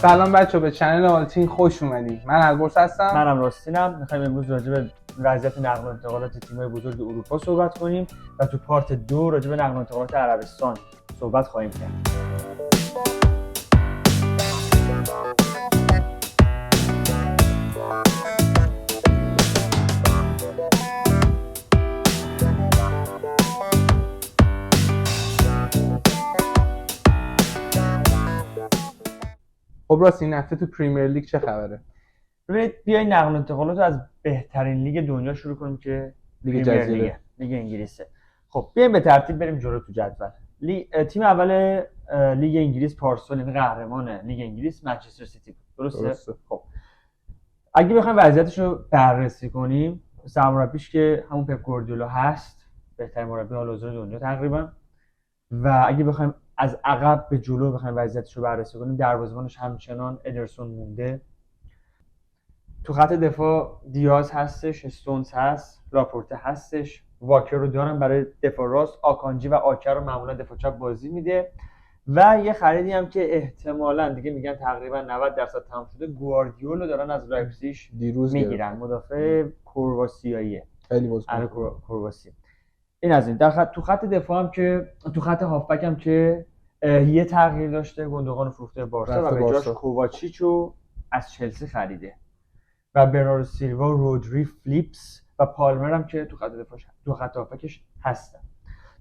سلام بچه به چنل آلتین خوش اومدید. من البرز هستم. منم راستینم. میخوایم امروز راجع به وضعیت نقل و انتقالات تیم‌های بزرگ اروپا صحبت کنیم و تو پارت 2 راجع به نقل و انتقالات عربستان صحبت خواهیم کرد. خب راست این هفته تو پریمیر لیگ چه خبره؟ ببینید بیاین نقل و انتقالات رو از بهترین لیگ دنیا شروع کنیم که لیگ جزیره، لیگ انگلیسه. خب بیاین به ترتیب بریم جلو تو جدول. تیم اول لیگ انگلیس پارسال این قهرمان لیگ انگلیس منچستر سیتی بود. درسته؟ خب اگه بخوایم وضعیتش رو بررسی کنیم، سرمربیش که همون پپ گواردیولا هست، بهترین مربی حال حاضر دنیا تقریبا. و اگه بخوایم از عقب به جلو بخوایم وضعیتش رو بررسی کنیم، دروازه‌بانش همچنان ادرسون مونده. تو خط دفاع دیاز هستش، استونز هست، لاپورته هستش، واکر رو دارن برای دفاع راست، آکانجی و آکر رو معمولا دفاع چپ بازی میده. و یه خریدی هم که احتمالاً دیگه میگن تقریبا 90% تمام شده، گواردیولا دارن از لایپزیگ دیروز میگیرن، مدافع کرواسیاییه. خیلی بازیکن کرواسی. این از این. تو خط دفاع هم که تو خط هافبک هم که یه تغییر داشته، گوندوغان فروخته بارسا و به جاش کوواچیچو از چلسی خریده. و برناردو سیلوا، رودری، فلیپس و پالمر هم که تو خط هافبکش هستن.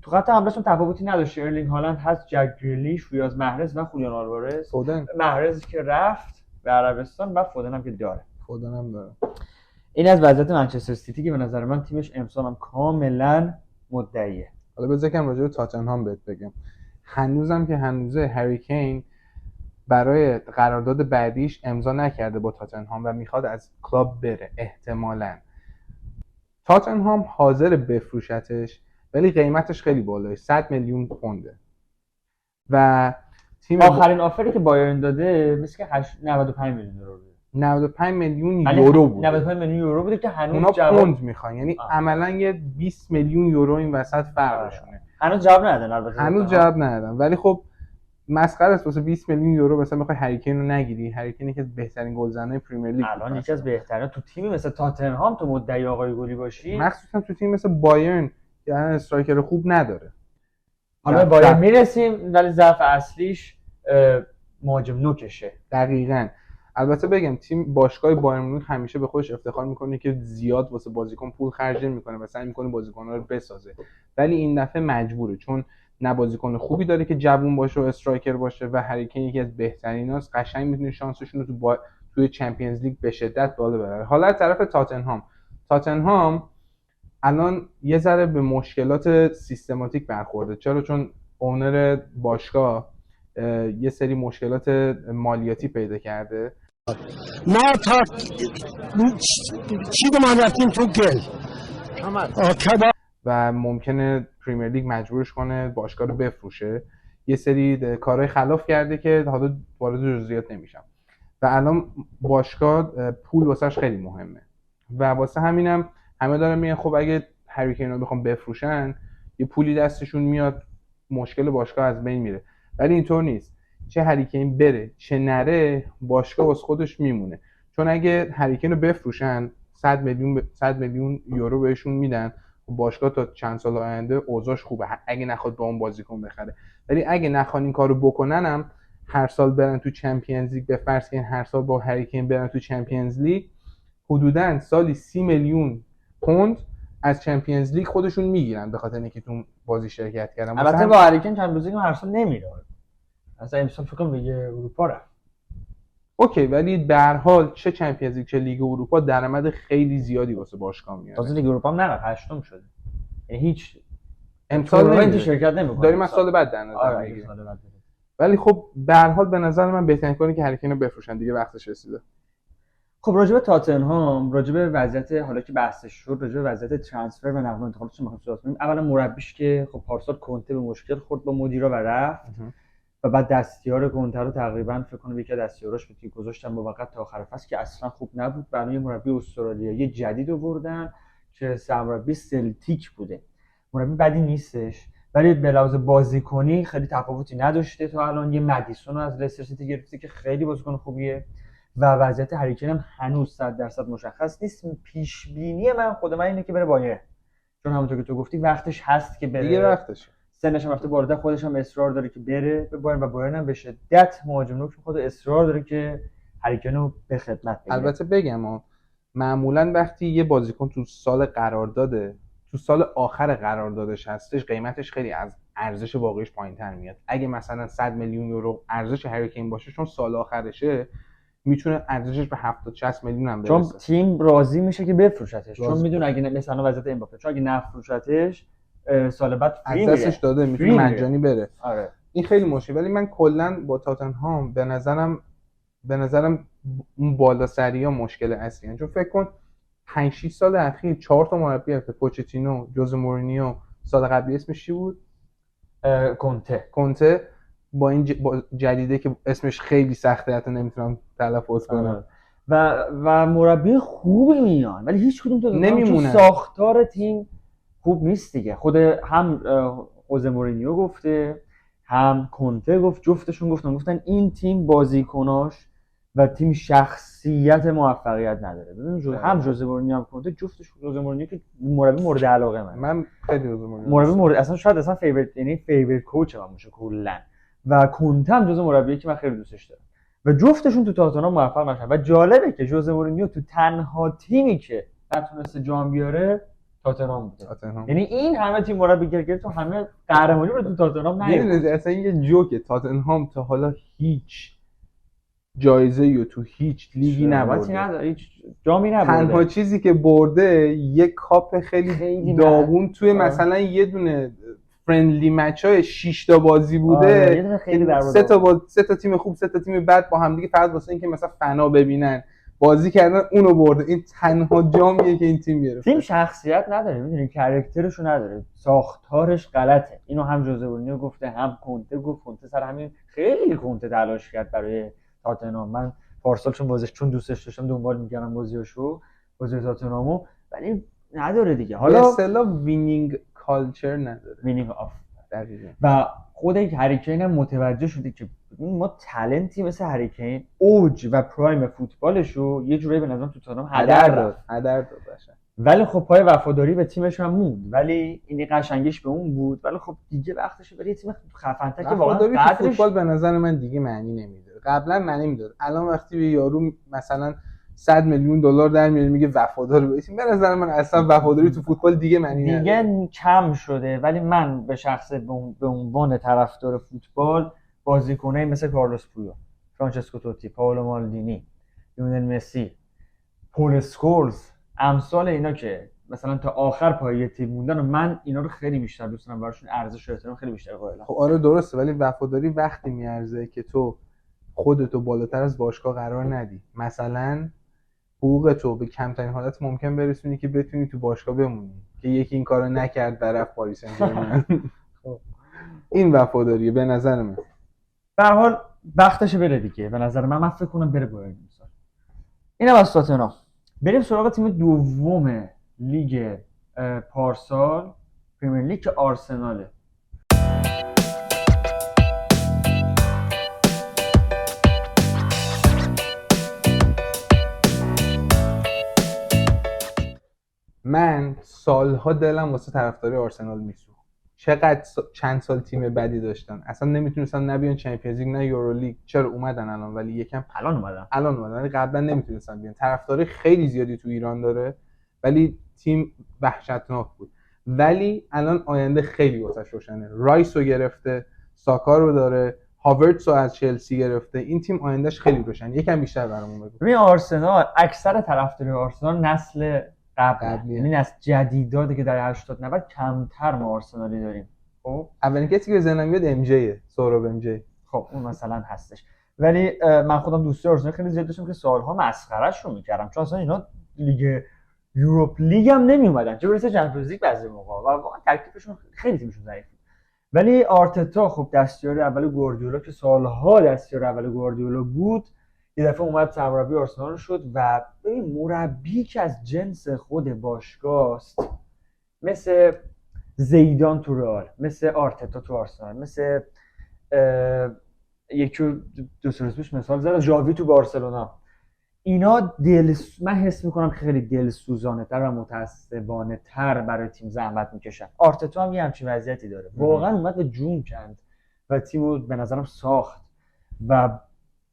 تو خط حملهشون تفاوتی نداشته. ارلینگ هالند هست، جک گریلیش، ریاض محرز و خولیان آلوارز. محرز که رفت به عربستان و فودن هم که داره. این از وضعیت منچستر سیتی که به نظر من تیمش امسال هم کاملا مدعیه. حالا بذار کم راجع به تاتنهام بهت بگم. هنوزم که هنوزه هری کین برای قرارداد بعدیش امضا نکرده با تاتنهام و میخواد از کلاب بره. احتمالاً تاتنهام حاضر بفروشتش ولی قیمتش خیلی بالاه، 100 میلیون پونده. و تیم آخرین آفری که بایرن داده مثل که 95 میلیون یورو بود. 95 میلیون یورو بود. 95 میلیون یورو بود که هنوز اونا پوند میخوان، یعنی عملاً یه 20 میلیون یورو این وسط فرقشونه. هنوز جواب ندادن البته. هنوز جواب ندادن ولی خب مسخره است واسه 20 میلیون یورو مثلا بخوای هری کین رو نگیری. هری کین که بهترین گلزنای پریمیر لیگ الان یکی از بهترین. تو تیمی مثل تاتنهام تو مدعی آقای گلی باشی، مخصوصا تو تیم مثل بایرن که استرایکر خوب نداره. حالا بایرن میرسیم ولی ضعف اصلیش مهاجم نوکشه. دقیقاً. البته بگم تیم باشگاه بایرن مونیخ همیشه به خودش افتخار میکنه که زیاد واسه بازیکن پول خرج نمیکنه و سعی میکنه بازیکن‌ها رو بسازه، ولی این دفعه مجبوره چون نه بازیکن خوبی داره که جوون باشه و استرایکر باشه و هری کین یکی از بهتریناست. قشنگ میتونه شانسشون رو توی چمپیونز لیگ به شدت بالا ببره. حالا از طرف تاتنهام الان یه ذره به مشکلات سیستماتیک برخورده. چرا؟ چون اونر باشگاه یه سری مشکلات مالیاتی پیدا کرده. ما تا چی ما رفتیم تو گل و ممکنه پریمیر لیگ مجبورش کنه باشگاه رو بفروشه. یه سری کارهای خلاف کرده که حالا وارد جزئیات نمیشم. و الان باشگاه پول واسش خیلی مهمه و واسه همینم همه دارن میگن خب اگه هری کین رو بخوام بفروشن یه پولی دستشون میاد، مشکل باشگاه از بین میره. ولی اینطور نیست. چه هری کین بره چه نره باشگاه واسه خودش میمونه. چون اگه هری کین رو بفروشن 100 میلیون یورو بهشون میدن، باشگاه تا چند سال آینده اوضاعش خوبه اگه نخواد با اون بازیکن بخره. ولی اگه نخوان این کارو بکننم هر سال برن تو چمپیونز لیگ، به فرض که هر سال با هری کین برن تو چمپیونز لیگ، حدوداً سالی 30 میلیون پوند از چمپیونز لیگ خودشون میگیرن به خاطر اینکه تو بازی شرکت کردن. البته با هری کین چند روزی هر سال نمیره. اصلا امسال فکر کنم لیگ اروپا رفت. اوکی، ولی به هر حال چه چمپیونز لیگ چه لیگ اروپا درآمد خیلی زیادی واسه باشگاه میاره. تازه لیگ اروپا هم نرفت، هشتم شده. یعنی هیچ امسال شرکت نمیکنه. داریم از سال بعد در نظر میگیریم. ولی خب به هر حال به نظر من بهترین کاری که هری کین رو بفروشن دیگه، وقتش رسیده. خب راجع به تاتنهام، راجع به وضعیت حالا که بحثش شد، راجع به وضعیت ترانسفر و نقل و انتقالاتش می‌خوام صحبت کنیم. اولا مربیش که خب پارسال کنته به مشکل خورد با مدیرا و رفت و بعد دستیار کنته رو تقریبا فکر کنم یکی از دستیاراش بود که گذاشتن موقت تا آخر فصل که اصلا خوب نبود. برای مربی استرالیایی جدید آوردن که سرمربی سلتیک بوده. مربی بدی نیستش ولی به لحاظ بازیکنی خیلی تفاوتی نداشته تا الان. یه مدیسون رو از لستر سیتی گرفته که خیلی بازیکن خوبیه و وضعیت هری کین هم هنوز 100% مشخص نیست. پیش بینی خود من اینه که بره بایر، چون همونطور که تو گفتی وقتش هست که بره، دیگه وقتشه، سنش هم رفته بالا، خودش هم اصرار داره که بره به بایر و بایر هم به شدت مهاجم نوک خود اصرار داره که هری کین رو به خدمت بگیره. البته بگم معمولا وقتی یه بازیکن تو سال قرارداده، تو سال آخر قراردادش هستش، قیمتش خیلی از ارزش واقعیش پایین‌تر میاد. اگه مثلا 100 میلیون یورو ارزش هری کین باشه، چون سال آخرشه، میتونه ارزشش به 70-60 میلیون هم برسه، چون تیم راضی میشه که بفروشتش، چون میدونه اگه مثلا وضعیت امباپه، چون اگه نفروشتش سال بعد از دستش داده، میتونه مجانی بره. آره این خیلی مشکل. ولی من کلا با تاتنهام به نظرم اون بالا سری ها مشکل اصلیه، چون فکر کن 5-6 سال اخیر 4 تا مربی گرفته، پوچتینو، جوزه مورینیو، سال قبلی اسمش چی بود؟ کنته. با این با جدیده که اسمش خیلی سخته، حتی نمیتونم تلفظ کنم. و مربی خوبی میان ولی هیچ کدوم تو نمیمونه، ساختار تیم خوب نیست دیگه. خود هم جوزه مورینیو گفته، هم کنته گفت، جفتشون گفتن این تیم بازیکناش و تیم شخصیت موفقیت نداره. ببین هم جوزه مورینیو هم کنته جفتشون، جوزه مورینیو که مربی مورد علاقه من خیلی جوزه مورینیو مربی مورد اصلا شاید اصلا فیوریت، یعنی فیوریت کوچ من میشه کلا، و کنته هم جوزه مربیه که من خیلی دوستش دارم و جفتشون تو تاتنهام موفق نشدن. و جالبه که جوزه مورینیو تو تنها تیمی که نتونسته جام بیاره تاتنهام بوده. یعنی این همه تیم مربی گرفت تو همه قهرمانی رو تو تاتنهام نیاورد. اصلا یه جوکه. تاتنهام تا حالا هیچ جایزه یا تو هیچ لیگی نبرده، هیچ جامی نبرده. تنها چیزی که برده یه کاپ خیلی داغون توی مثلا یه دونه فرندلی مچای 6 تا بازی بوده، سه تا تیم خوب، 3 تا تیم بد با هم دیگه فقط واسه اینکه مثلا فنا ببینن بازی کردن، اونو برده. این تنها جامیه که این تیم گرفته. تیم شخصیت نداره، میدونی کاراکترشو نداره، ساختارش غلطه. اینو هم جوزه مورینیو گفته، هم کنته گفت. کنته سر همین خیلی کنته تلاش کرد برای تاتنهام. من پارسال چون دوستش داشتم دنبال می‌کردم بازی تاتنهامو، ولی نداره دیگه. حالا به اصطلاح وینینگ کالچر نداره، وینینگ آف. دقیقاً. و خود هری کین هم متوجه شده که ما تالنتی مثل هری کین اوج و پرایم فوتبالشو یه جوری به نظرم تو تاتنهام هدر داد. ولی خب پای وفاداری به تیمش هم موند، ولی این قشنگیش به اون بود. ولی خب دیگه وقتشه برای تیم خفن‌تر که واقعا قدرش فوتبال به نظر من دیگه معنی نمیده. قبلا معنی میداد، الان وقتی به یارو مثلا 100 میلیون دلار در میاره میگه وفادار به تیم، به نظر من اصلا وفاداری تو فوتبال دیگه معنی نداره. دیگه کم شده. ولی من به شخص به عنوان طرفدار فوتبال بازیکنایی مثل کارلوس پویو، فرانچسکو توتی، پائولو مالدینی، لیونل مسی، پول اسکولز، امثال اینا که مثلا تا آخر پای تیم موندن و من اینا رو خیلی بیشتر دوست دارم، براشون ارزش و احترام خیلی بیشتر قائلم. خب آره درسته، ولی وفاداری وقتی میارزه که تو خودتو بالاتر از باشگاه قرار ندی، مثلا حقوق تو به کمترین حالت ممکن برسونی که بتونی تو باشگاه بمونی، که یکی این کارو نکرد برفت پاریس سن ژرمن. این وفاداریه به نظر من. به هر حال وقتشه بره دیگه. به نظر من فکر کنم بره بایر امسال. اینم از تاتنهام. بریم سراغ تیم دوم لیگ پارسال پرمیر لیگ که آرسناله. من سالها دلم واسه طرفداری آرسنال میسوخت. چند سال تیم بدی داشتن، اصلا نمیتونستن نبیان چمپیونز لیگ نه یورولیگ. چرا اومدن الان؟ ولی یکم الان اومدن ولی قبلا نمیتونستن بیان. طرفداری خیلی زیادی تو ایران داره ولی تیم وحشتناک بود. ولی الان آینده خیلی واسش روشنه. رایس رو گرفته، ساکا رو داره، هاورتس رو از چلسی گرفته. این تیم آیندهش خیلی روشنه. یکم بیشتر برامون بگو. ببین آرسنال، اکثر طرفدارای آرسنال نسل قبلی، یعنی از جدیداتی که در 80 90 کمتر ما آرسنالی داریم. خب اولین کسی که به ذهنم میاد ام جیه، سهراب ام جی. خب اون مثلا هستش. ولی من خودم دوستی آرسنال خیلی زیاد داشتم که سالها مسخرهش رو میکردم، چون اصلا اینا لیگ یوروپ لیگ هم نمی اومدن، چه برسه چمپیونز لیگ بعضی موقع، و واقعا ترکیبشون خیلی تیمشون ضعیف بود. ولی آرتتا خب دستیار اول گواردیولا که سالها دستیار اول گواردیولا بود، یه دفعه اومد سرمربی آرسنال شد و ببین مربی که از جنس خود باشگاه است، مثل زیدان تو رئال، مثل آرتتا تو آرسنال، مثل یکی دو سه روز پیش مثال زدم ژاوی تو بارسلونا. اینا من حس میکنم که خیلی دلسوزانه تر و متعصبانه تر برای تیم زحمت میکشن. آرتتا هم یه همچین وضعیتی داره، واقعا اومد به جون کند و تیمو به نظرم ساخت و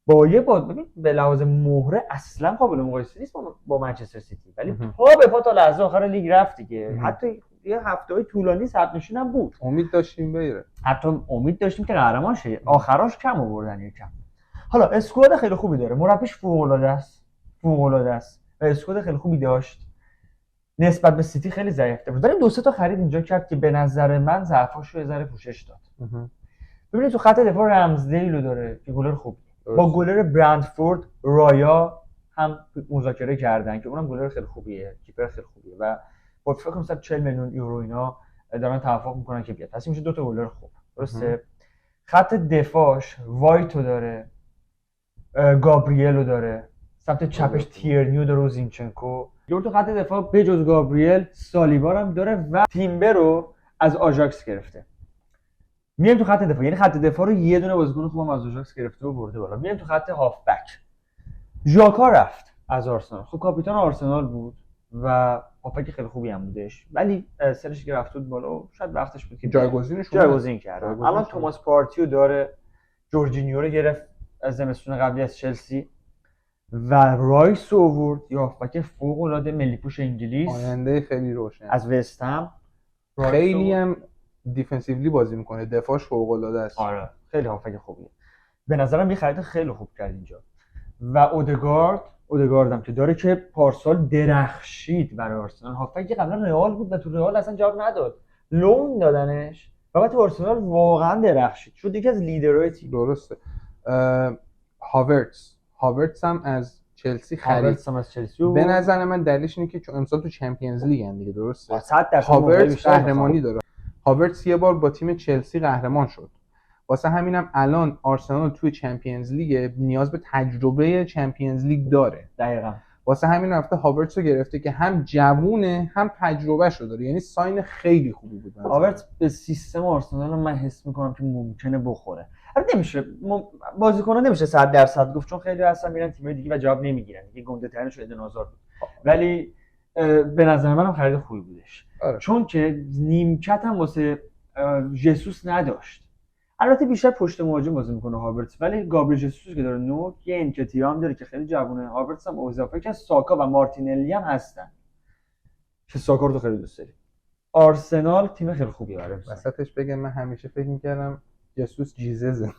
ببین به لحاظ مهره اصلا قابل مقایسه نیست با منچستر سیتی، ولی پا به پا تا لحظه آخر لیگ رفت دیگه. حتی یه هفته‌های طولانی صبر نشین هم بود، امید داشتیم بگیره، حتی امید داشتیم که قهرمان شه. آخراش کم آوردن یکم. حالا اسکواد خیلی خوبی داره، مربیش فوق‌العاده است و اسکواد خیلی خوبی داشت. نسبت به سیتی خیلی ضعیف‌تر بود، ولی دو سه تا خرید اینجا کرد که به نظر من ضعفاشو یه ذره پوشش داد. ببینید تو خط دفاع رمزدیلو داره که گلر خوب، با گلر برندفورد رایا هم مذاکره کردن که اونم گلر خیلی خوبیه، کیپر خیلی خوبیه و با فکر کنم 40 میلیون یورو اینا دارن توافق میکنن که بیاد. پس میشه دو تا گلر خوب. درسته. خط دفاعش وایتو داره، گابریلو داره، سمت چپش تیرنیو داره و زینچنکو. دور تو خط دفاع بجز گابریل سالیبا هم داره و تیمبر رو از آژاکس گرفته. میایم تو خط دفاع، یعنی خط دفاع رو یه دونه بازیکن خوبم از آژاکس گرفته و برده بالا. میایم تو خط هافبک. ژاکا رفت از آرسنال. خب کاپیتان آرسنال بود و هافبک خیلی خوبی هم بودش، ولی سرش که رفت بود بالا شاید وقتش بود که جایگزین کرد. الان توماس پارتیو داره، جورجینیو رو گرفت از زمستون قبلی از چلسی و رایس آورد، یا هافبک فوق العاده ملی‌پوش انگلیس، آینده خیلی روشن از وستهم. خیلی هم دیفنسیولی بازی میکنه، دفاعش فوق العاده است. آره خیلی هافبک خوبیه. به نظرم یه خرید خیلی خوب کرد اینجا. و اودگارد هم که داره که پارسال درخشید برای آرسنال. هافبک قبلا رئال بود و تو رئال اصلا جواب نداد، لون دادنش و بعد تو آرسنال واقعا درخشید، شد یکی از لیدرهای تیم. درسته. هاورتس هم از چلسی خرید. به نظر من دلیلش اینه که چون امسال تو چمپیونز لیگ ان دیگه. درسته. هاورتس قهرمانی داره. هاورتس یه بار با تیم چلسی قهرمان شد. واسه همینم الان آرسنال توی چمپیونز لیگ نیاز به تجربه چمپیونز لیگ داره. دقیقاً. واسه همین رفته هاورتس رو گرفته که هم جوونه هم تجربهش رو داره، یعنی ساین خیلی خوبی بود. هاورتس به سیستم آرسنال من حس میکنم که ممکنه بخوره. البته نمیشه بازیکن‌ها نمیشه 100% گفت، چون خیلی اصلا میرن تیم‌های دیگه و جواب نمیگیرن. یه گنده ترینش ایدن آزار بود، ولی به نظر منم خرید خوبی بودش. چون که نیمکت هم واسه ژسوس نداشت. البته بیشتر پشت مهاجم بازی میکنه هاورتس، ولی گابریل ژسوس که داره نوک، یه انکتیا هم داره که خیلی جوونه. هاورتس هم اضافه که ساکا و مارتینلی هم هستن که ساکا رو خیلی دوست داریم. آرسنال تیم خیلی خوبیه برای وسطش بگم من همیشه فکر می‌کردم ژسوس جیززه.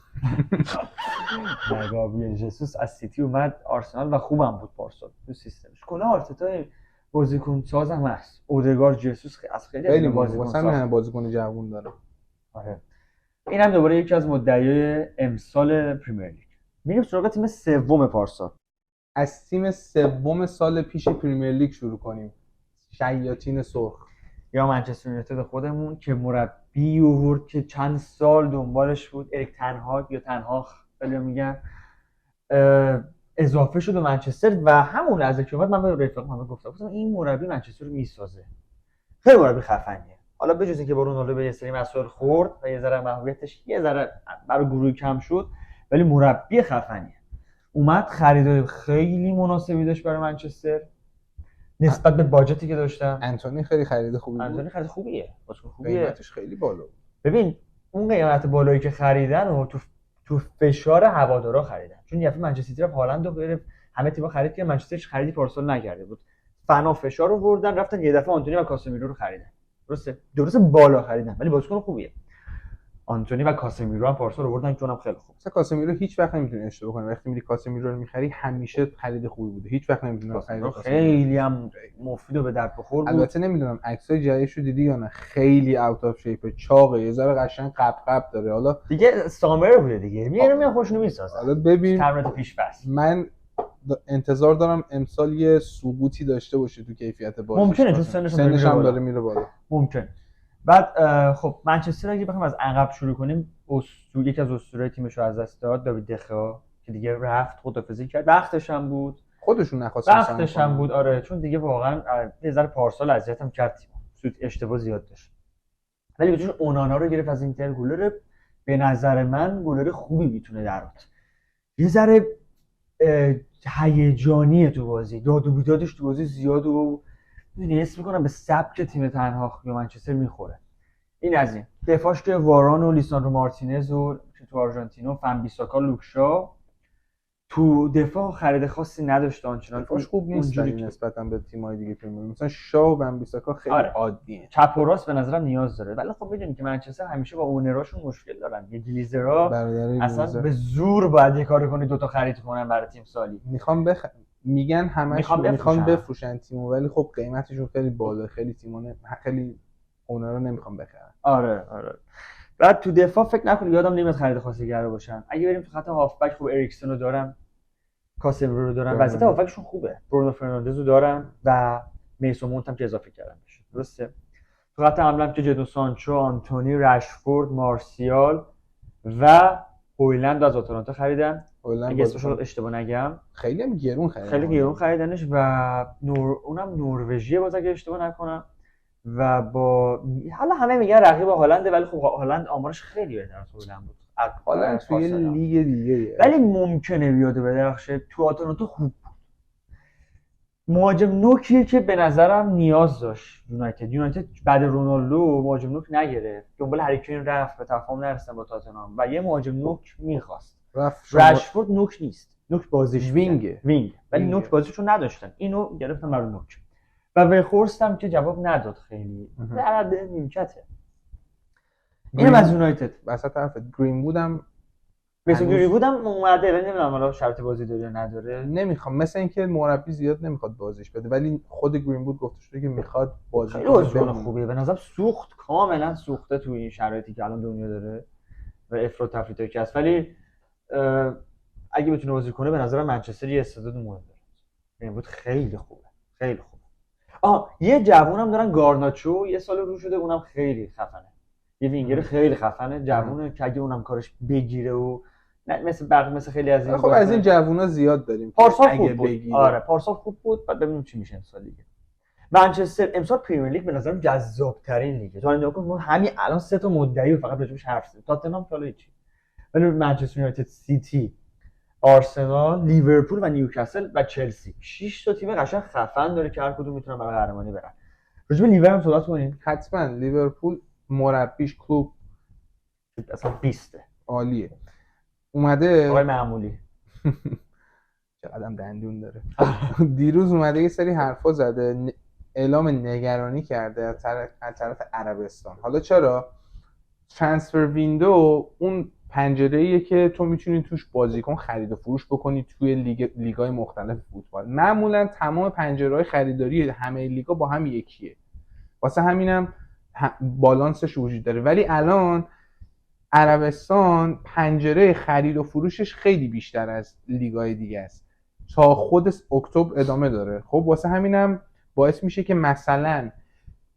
گابریل ژسوس از سیتی اومد آرسنال و خوبم بود پارسال تو سیستمش. کلا آرتتا بازیکن سازم هست. اودگارد ژسوس از خیلی بازیکن جوون داره. آره. این هم دوباره یکی از مدعیای امسال پریمیر لیگ. میریم سراغ تیم سوم پارسال. از تیم سوم سال پیش پریمیر لیگ شروع کنیم. شیاطین سرخ یا منچستر یونایتد خودمون که مربی آورد که چند سال دنبالش بود، اریک تنهاگ یا تنهاخ خیلی میگن، اضافه شد به منچستر و همون لحظه که اومد من به رفیقم گفتم این مربی منچستر رو میسازه. خیلی مربی خفنیه. حالا بجز اینکه با رونالدو به یه سری مسائل خورد و یه ذره محبوبیتش یه ذره برای گروه کم شد، ولی مربی خفنیه. اومد خریدای خیلی مناسبی داشت برای منچستر نسبت به باجتی که داشتن. انتونی خیلی خرید خوبی بود. انتونی خرید خوبیه. قیمتش خیلی بالا بود. ببین اون قیمت بالایی که خریدن و تو فشار هوادارا خریدن. چون یه دفعه منچستر سیتی رفت هالند رو گرفت، همه تیم‌ها خرید که منچستر خریدی پارسال نکرده بود. فنا فشار آوردن رفتن یه دفعه آنتونی و کاسمیرو رو خریدن. درسته بالا خریدن ولی بازیکن خوبیه. آنتونی و کاسمیرو هم پارسال آوردن که اونم خیلی خوب. مثلا کاسمیرو هیچ وقت نمیتونه اشتباه کنه. وقتی میری کاسمیرو رو می‌خری همیشه خرید خوبی بوده. هیچ وقت نمیتونه خرید خیلی هم مفید و به درد بخور بود. البته نمیدونم عکسای جدیدشو دیدی یا نه، خیلی اوت اف شیپ، چاقه، یه ذره قشنگ قب داره. حالا دیگه سامر بوده دیگه. میاد خوشونو میسازه. حالا ببین تمرینات پیش فصل. من انتظار دارم امسال یه سقوطی داشته باشه تو کیفیت بازی. ممکنه چون سنش هم داره میره بالا. ممکن. بعد خب منچستر اگه بخوایم از عقب شروع کنیم، یکی از اسطوره‌های تیمش رو از دست داد، داوید دخیا که دیگه رفت خدافظی کرد. وقتش هم بود. خودشون نخواستن. وقتش هم بود آره، چون دیگه واقعا یه ذره پارسال اذیتم کرد تیم. سوت اشتباه زیاد داشت. ولی بهش اونانا رو گرفت از اینتر. گلر به نظر من گلر خوبی میتونه درات. یه ذره هیجانیه تو بازی، داد و بیدادش تو بازی زیاد و میدونی حس میکنم به سبک تیم تنهاخ یا منچستر میخوره. این از این. دفاعش که واران و لیساندرو مارتینز و تو آرژانتینو، فنبیساکا، لوکشا. تو دفاع خرید خاصی نداشت آنچنان. دفاعش خوب نیست اونجوری نسبتا به تیم‌های دیگه پرمیر لیگ. مثلا شاه و بنبیساکا خیلی عادیه. چپ و راست به نظرم نیاز داره. ولی خب میدونی که منچستر همیشه با اونراشون مشکل دارن. یه گلیزرها اصلا به زور باید یه کاری کنی دوتا خرید کنن برای تیم سالی. میگن همش میخوان بفروشن تیمو، ولی خب قیمتشون خیلی بالا. خیلی تیمونه خیلی اونرا نمیخوان بخرن. آره. بعد تو دفاع فکر نکنید یادم نمیاد خرید خاصی کرده باشن. اگه بریم تو خط هافبک خوب اریکسن رو دارن، کاسمیرو رو دارن، وضعیت هافبکشون خوبه. برونو فرناندز رو دارن و میسون مونت هم که اضافه کردن بشه. درسته. تو خط حمله هم که جدون سانچو، آنتونی، رشفورد، مارسیال و هویلند از آتالانتا خریدن. اگه اسمش رو اشتباه نگم خیلی هم گرون خریدن. خیلی گرون خریدنش و اونم نروژیه باز اگه اشتباه نکنم. و با حالا همه میگن رقیب هالنده، ولی خب هالند آمارش خیلی بهتر از هویلند بود. هالند توی لیگ دیگه ولی ممکنه بیاد بدرخشه. تو آتالانتا خوب بود. مهاجم نوکیه که به نظرم نیاز داشت یونایتد بعد رونالدو مهاجم نوک نگرفت. دنبال هری کین رفت، به تفاهم نرسیدن با تاتنهام و یه مهاجم نوک می‌خواست. رشفورد نوک نیست. نوک بازیش وینگ ولی نوک بازیشو نداشتن. اینو گرفتن برای نوک. و ویخورست هم که جواب نداد خیلی. در حد نیمکته. اینم از یونایتد. وسط طرف گرین بودم اومده، ولی نمیدونم حالا شرط بازی داره یا نداره. نمیخوام، مثل اینکه مربی زیاد نمیخواد بازیش بده، ولی خود گرین بود گفته شده که میخواد بازی کنه. خوبیه به نظرم. سوخت، کاملا سوخته تو این شرایطی که الان دنیا داره و افراط تفریطی که هست. ولی اگه بتونه بازی کنه به نظرم منچستر یه استعداد مهم داره. گرین بود خیلی خوبه. یه جوونم دارن گارناچو، یه سال رو شده، اونم خیلی خفنه. یه وینگر خیلی خفنه، جوونه که اگه اونم کارش بگیره و مثل خیلی از این خب از این جوونا زیاد داریم. پارسال خوب بود. آره پارسال خوب بود. بعد ببینیم چی میشه امسال دیگه. منچستر امسال پرمیر لیگ به نظرم جذاب ترین لیگه. تو نگاه کن همین الان 3 تا مدعی فقط راجعش حرف زدیم. تاتنهام تا الان چی؟ ولی منچستر یونایتد، سیتی، آرسنال، لیورپول و نیوکاسل و چلسی 6 تا تیم قشنگ خفن داره که هر کدوم میتونن برای قهرمانی برن. راجع به لیورپول صحبت کنیم. حتما لیورپول مربیش کلوب اصلا 20 عالیه. اومده آقای معمولی چقدر دندون داره. دیروز اومده یه سری حرفا زده، اعلام نگرانی کرده از طرف عربستان. حالا چرا؟ ترانسفر ویندو اون پنجره‌ایه که تو میتونی توش بازیکن خرید و فروش بکنی توی لیگ‌های مختلف فوتبال. معمولا تمام پنجره‌های خریداری همه لیگ‌ها با هم یکیه، واسه همینم بالانسش وجود داره. ولی الان عربستان پنجره خرید و فروشش خیلی بیشتر از لیگ‌های دیگه است، تا خود اکتبر ادامه داره. خب واسه همینم باعث میشه که مثلا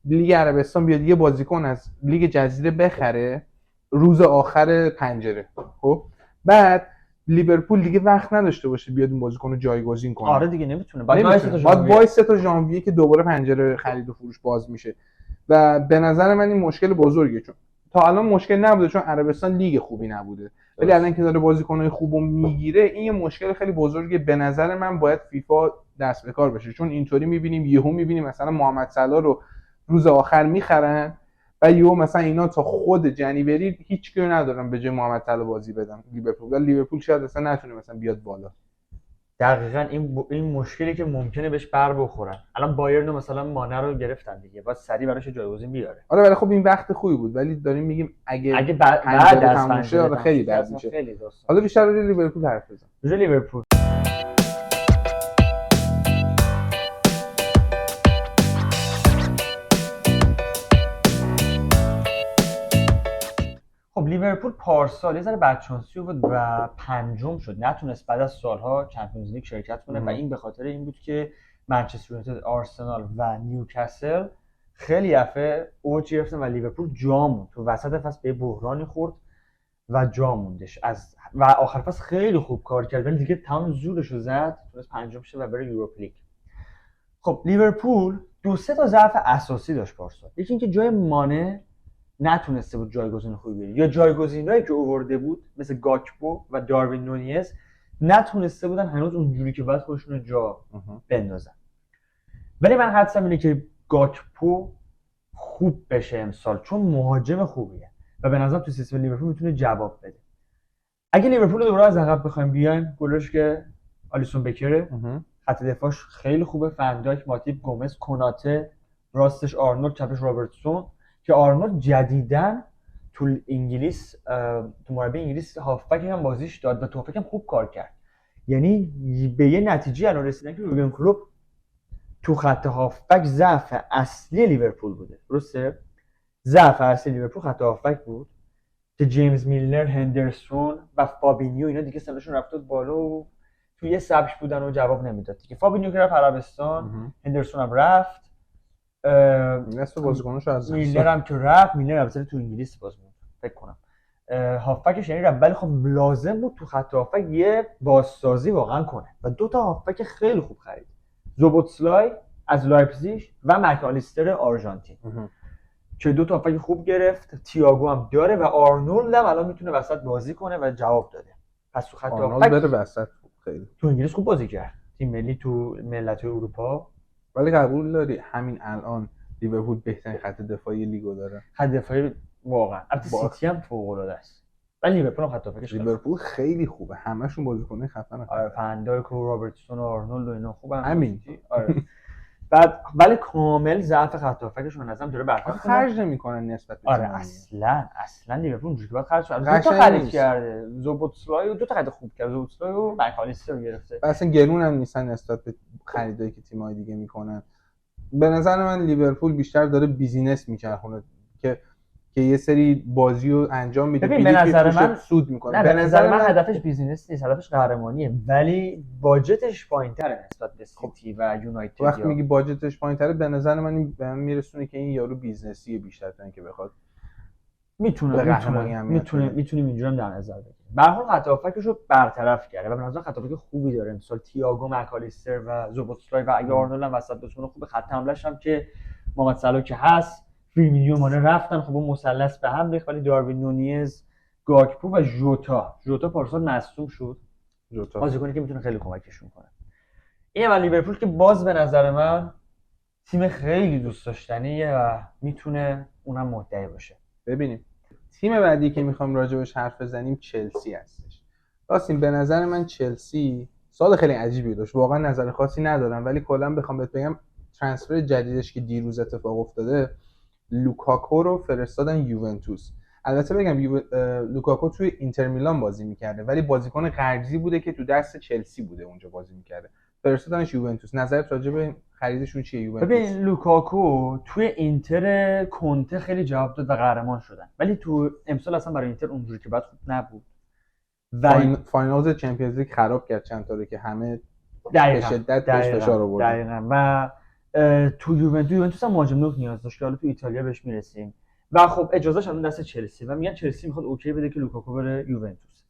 لیگ عربستان بیاد یه بازیکن از لیگ جزیره بخره روز آخر پنجره. خب بعد لیورپول دیگه وقت نداشته باشه بیاد این بازیکن رو جایگزین کنه. آره دیگه نمیتونه. باید وایس تا ژانویه که دوباره پنجره خرید و فروش باز میشه و به نظر من این مشکل بزرگه، چون تا الان مشکل نبوده چون عربستان لیگ خوبی نبوده، ولی الان که داره بازیکن‌های خوبو میگیره این یه مشکل خیلی بزرگه. به نظر من باید فیفا دست به کار بشه، چون اینطوری می‌بینیم مثلا محمد صلاح رو روز آخر میخرن و یهو مثلا اینا تا خود جنیوری هیچ کیو ندارن به جای محمد صلاح بازی بدن. لیورپول شاید اصلا نتونه مثلا بیاد بالا. دقیقاً این مشکلی که ممکنه بهش بر بخورن. الان بایرن مثلا مانع رو گرفتن دیگه، باید سریع براش جایگزین بیاره. آره ولی خب این وقت خوبی بود، ولی داریم میگیم اگه بعد از تموم خیلی بد میشه. حالا بیشتر روی لیورپول حرف بزن. روی لیورپول خب لیورپول پارسال یه ذره بدشانسی بود و پنجم شد، نتونست بعد از سالها چمپیونز لیگ شرکت کنه و این به خاطر این بود که منچستر یونایتد، آرسنال و نیوکاسل خیلی دفعه اوج گرفتن و لیورپول جا موند. تو وسط فصل به بحرانی خورد و جا موندش و آخر فصل خیلی خوب کار کرد ولی دیگه تمام زورشو زد، تونست پنجم شه و بره یوروپا لیگ. خب لیورپول 2-3 تا ضعف اساسی داشت پارسال. یکی اینکه جای مانه نتونسته بود جایگزین خوبی بیاره، یا جایگزینایی که آورده بود مثل گاکپو و داروین نونیز نتونسته بودن هنوز اونجوری که باید خودشون رو جا بندازن. ولی من حدسم اینه که گاکپو خوب بشه امسال چون مهاجم خوبیه و به نظرم تو سیستم لیورپول میتونه جواب بده. اگه لیورپول دوباره از عقب بخوایم بیایم، گلش که آلیسون بکره، خط دفاعش خیلی خوبه، فندایک، ماتیپ، گومز، کناته، راستش آرنولد، چپش رابرتسون که آرنولد جدیداً تو انگلیس تو مربی انگلیس هافبک هم بازیش داد و تو هافبک هم خوب کار کرد. یعنی به یه نتیجه الان رسیدن که یورگن کلوپ تو خط هافبک ضعف اصلی لیورپول بوده. درسته؟ ضعف اصلی لیورپول خط هافبک بود که جیمز میلنر، هندرسون و فابینیو اینا دیگه سنشون رفته بالا و تو یه سبک بودن و جواب نمیداد دیگه. فابینیو که رفت عربستان، هندرسون هم رفت، نصف بازیکنش از میلنر هم که رفت، میلنر البته تو انگلیس باز بود فکر کنم. هافبکش یعنی رفت، ولی خب لازم بود تو خط هافبک یه بازسازی واقعا کنه و دو تا هافبک خیلی خوب خرید. زوبوتسلای از لایپزیگ و مکالیستر آرژانتین که دو تا هافبک خوب گرفت. تییاگو هم داره و آرنولد هم الان میتونه وسط بازی کنه و جواب داده. پس تو خط هافبک بره وسط خیلی تو انگلیس خوب بازی کرد، تیم ملی تو ملت‌های اروپا. ولی قبول داری همین الان لیورپول بهترین خط دفاعی لیگو داره؟ خط دفاعی واقعا البته سیتی هم فوق‌العاده است ولی لیورپول هم خط دفاعیش لیورپول خیلی خوبه، همشون بازیکن خفنن. آره فندایک و رابرتسون و آرنولد و اینا خوبن همین. آره بعد ولی کامل ضعف خط دفاعیشون نظرم داره برطرف خرج نمیکنن نسبت به آره اصلا لیورپول اونجوری که باید خرج کنه. دو تا خرید کرده، زوبوتسلای و دو تا خرید خوب کرده، زوبوتسلای و مکالیستر رو گرفته. اصلا گرون هم نیستن نسبت به خریدایی که تیم‌های دیگه میکنن. به نظر من لیورپول بیشتر داره بیزینس میچرخونه که یه سری بازی رو انجام میده، ببین به نظر من سود میکنه. نه به نظر من هدفش بیزینس نیست، هدفش قهرمانیه، ولی باجتش پایین‌تره نسبت به سیتی و یونایتد. وقتی میگی باجتش پایین‌تره به نظر من به من میرسونه که این یارو بیزنسیه بیشتر تا اینکه بخواد میتونیم اینجوری هم در نظر بگیریم. به هر حال خط هافبکش رو برطرف کرده و به نظر خط هافبک خوبی داره امسال. تییاگو، مکالیستر و زوبوتسلای و اگه آرنولد هم وسط بتونه خوبه. خط حمله‌ش هم که محمد صلاح که هست، فیرمینیو مانه رفتن، خب اون مثلث به هم ریخت، ولی داروین نونیز، گاکپو و ژوتا پارسال مصدوم شد. بازیکنی که میتونه خیلی کمکشون کنه. این ولی لیورپول که باز به نظر من تیم خیلی دوست داشتنیه و میتونه اونم مدعی باشه. ببینیم تیم بعدی که میخوام راجبش حرف بزنیم چلسی هستش. راستین به نظر من چلسی سال خیلی عجیبی داشت، واقعا نظر خاصی ندارم، ولی کلا بخوام بهت بگم ترانسفر جدیدش که دیروز اتفاق افتاده، لوکاکو رو فرستادن یوونتوس. البته بگم لوکاکو توی اینتر میلان بازی میکرده ولی بازیکن قرضی بوده که تو دست چلسی بوده اونجا بازی میکرده، فرستادنش یوونتوس. نظرت راجع به خریدشون چیه یوونتوس؟ ببین لوکاکو توی اینتر کنته خیلی جواب داد و قهرمان شدن، ولی تو امسال اصلا برای اینتر اونجوری که بعد خوب نبود و فاینال چمپیونز لیگ خراب کرد چند تا رو که همه به شدت بهش فشار آوردن. دقیقاً. و تو یوونتوس هم مهاجم نوک نیاز داشت که حالا تو ایتالیا بهش میرسیم و خب اجازهش الان دست چلسی و میگن چلسی میخواد اوکی بده که لوکاکو بره یوونتوس.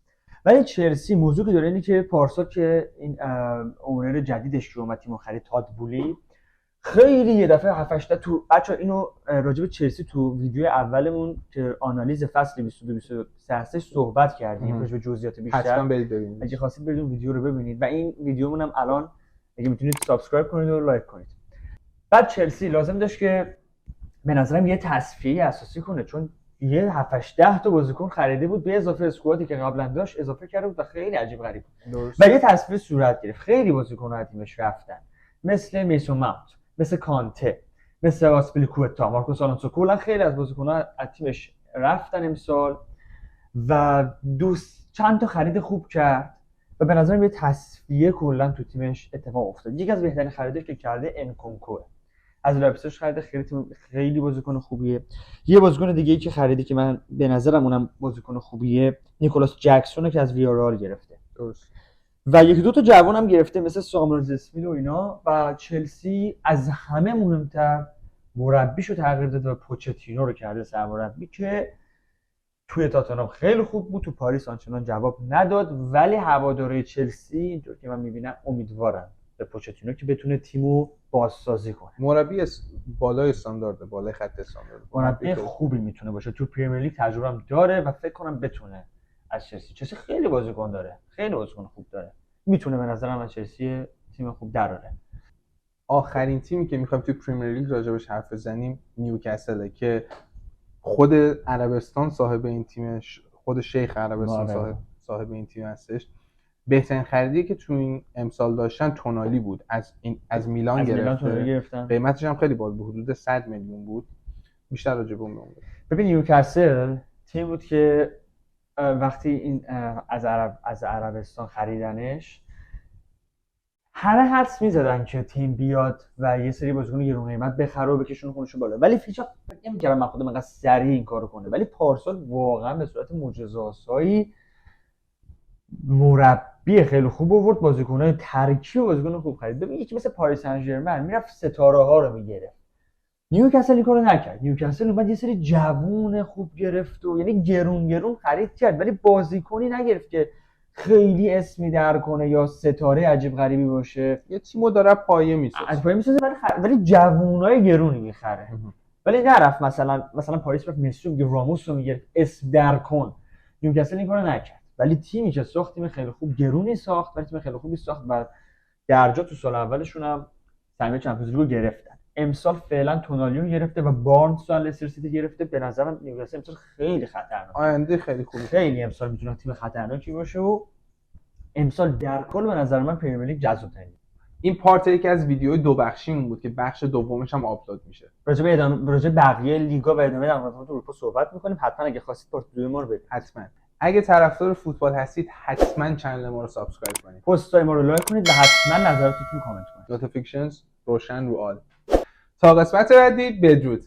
ولی چلسی موضوعی که داره اینه که پارسال که این اونر جدیدش که اومد تیمو خرید تادبولی خیلی یه دفعه 7 8 تو بچا اینو راجع به چلسی تو ویدیو اولمون که آنالیز فصل 22 23 هستش صحبت کردیم راجع به جزئیات بیشتر. حتما برید ببینید. اگه خواستید برید اون ویدیو رو ببینید و این ویدیومون هم الان اگه میتونید سابسکرایب کنید و لایک کنید. بعد چلسی لازم داشت که به نظرم یه تصفیه اساسی کنه چون یه 7 8 10 تا بازیکن خریده بود به اضافه اسکوادی که قبلا داشت اضافه کرده بود و خیلی عجیب غریب بود. و یه تصفیه صورت گرفت. خیلی بازیکن از تیمش رفتن مثل میسون ماونت، مثل کانته، مثل آسپلیکوتا، مارکوس آلونسو، کلا خیلی از بازیکن‌ها از تیمش رفتن امسال و چند تا خرید خوب کرد و به نظرم یه تصفیه کلا تو تیمش اتفاق افتاد. یکی از بهترین خریداش که کرده انکونکوه از لایپزیگ خرید، خیلی بازیکن خوبیه. یه بازیکن دیگه‌ای که خریده که من به نظرم اونم بازیکن خوبیه نیکولاس جکسونه که از ویارال گرفته. درست. و یکی دو تا جوان هم گرفته مثل ساموئل اسمیت و اینا و چلسی از همه مهمتر مربیشو تغییر داده و پوچتینو رو کرده سرمربی که توی تاتنهام خیلی خوب بود، تو پاریس آنچنان جواب نداد، ولی هواداره چلسی اینطور که من میبینم امیدوارن به پوچتینو که بتونه تیمو بازسازی کنه. مربی بالای استاندارده، بالای خط استاندارده. مربی خوبی میتونه باشه، تو پرمیر لیگ تجربه هم داره و فکر کنم بتونه از چلسی خیلی بازیکن داره، خیلی بازیکن خوب داره، میتونه به نظرم از چلسی تیم خوب دراره. آخرین تیمی که میخوایم توی پریمیر لیگ راجبش حرف بزنیم نیوکاسله که خود عربستان صاحب این تیمش، خود شیخ عربستان صاحب این تیم هستش. بهترین خریدی که تو این امسال داشتن تونالی بود، از میلان گرفتن. قیمتش هم خیلی بالا بود، حدود 100 میلیون بود. بیشتر راجع به اون ببین نیوکاسل تیم بود که وقتی این از عربستان خریدنش همه حدس می‌زدن که تیم بیاد و یه سری بازیکن گرون قیمت بخره و بکشونه خودشون بالا، ولی هیچ وقت فکر نمی‌کردم من خودم انقدر سریع این کارو کنه. ولی پارسال واقعا به صورت معجزه‌آسایی مربی خیلی خوب آورد، بازیکن‌های ترکیب و بازیکن خوب خرید. ببین یکی مثل پاریس سن ژرمن میرفت ستاره‌ها رو میگرفت، نیوکاسل این کارو نکرد. نیوکاسل اومد یه سری جوون خوب گرفت و یعنی گرون خرید کرد، ولی بازیکنی نگرفت که خیلی اسمی در کنه یا ستاره عجیب غریبی باشه. یه تیمو داره پایه میسازه، از پایه میسازه، ولی جوونای گرونی میخره. ولی نرفت مثلا پاریس رفت مسی رو میگه، راموس رو میگه، اسم در کن. نیوکاسل این کارو نکرد، ولی تیمی که ساخت تیم خیلی خوب گرونی ساخت، ولی تیم خیلی خوبی ساخت و درجا تو سال اولشون هم سهمیه چمپیونز لیگ رو گرفتن. امسال فعلا تونالیو گرفته و بارنز و لستر سیتی گرفته. به نظرم نیوکاسل امسال خیلی خطرناکه، آینده خیلی خوبه، خیلی امسال میتونه تیم خطرناکی باشه و امسال در کل به نظر من پرمیر لیگ جذاب ترین. این پارت یکی از ویدیوهای دو بخشیمون بود که بخش دومش هم آپلود میشه. راجع به بقیه لیگا و ادامه دوران اروپا صحبت میکنیم. حتما اگه خواستید پارت دوم ما رو ببینید. حتما اگه طرفدار فوتبال هستید حتما کانال ما رو سابسکرایب کنید، پست‌های ما رو لایک کنید و حتما نظراتتون رو کامنت کنید. نوتیفیکیشنز روشن رو آل. تا قسمت بعدی بدرود.